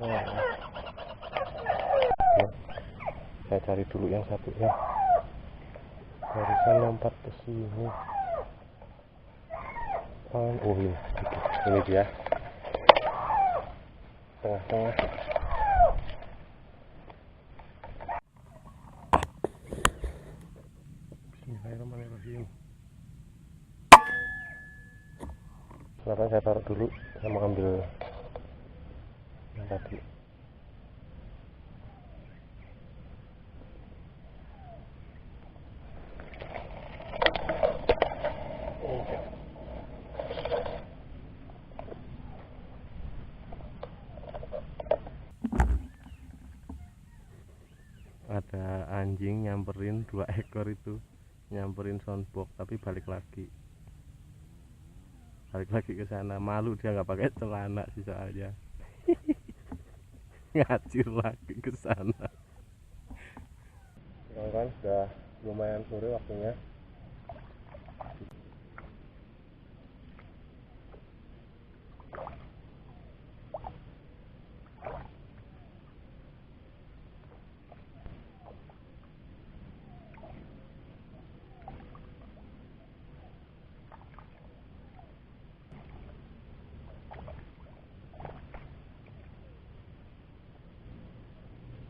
Nah, saya cari dulu yang satunya. Barusan lompat ke sini. Oh ini dia. Tengah-tengah. Bismillahirrahmanirrahim. Kenapa saya taruh dulu? Saya mau ambil yang tadi. Ada anjing nyamperin 2 ekor itu, nyamperin soundbox tapi balik lagi ke sana. Malu dia nggak pakai celana sih soalnya. Ngacir lagi ke sana. Kawan-kawan, sudah lumayan sore waktunya.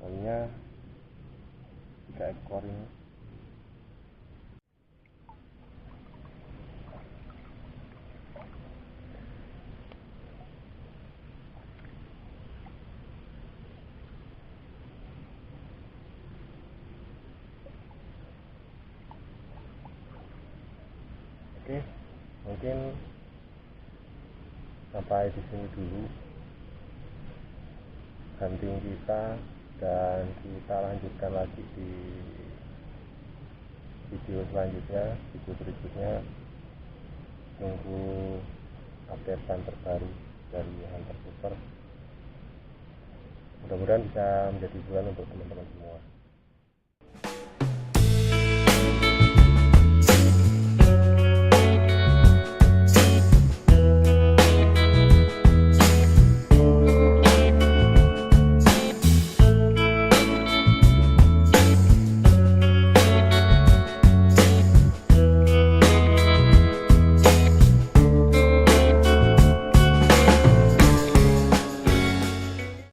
Soalnya 3 ekor ini. Oke, mungkin sampai di sini dulu hunting kita, dan kita lanjutkan lagi di video selanjutnya, video berikutnya. Tunggu updatean terbaru dari Hunter Super. Mudah-mudahan bisa menjadi hiburan untuk teman-teman semua.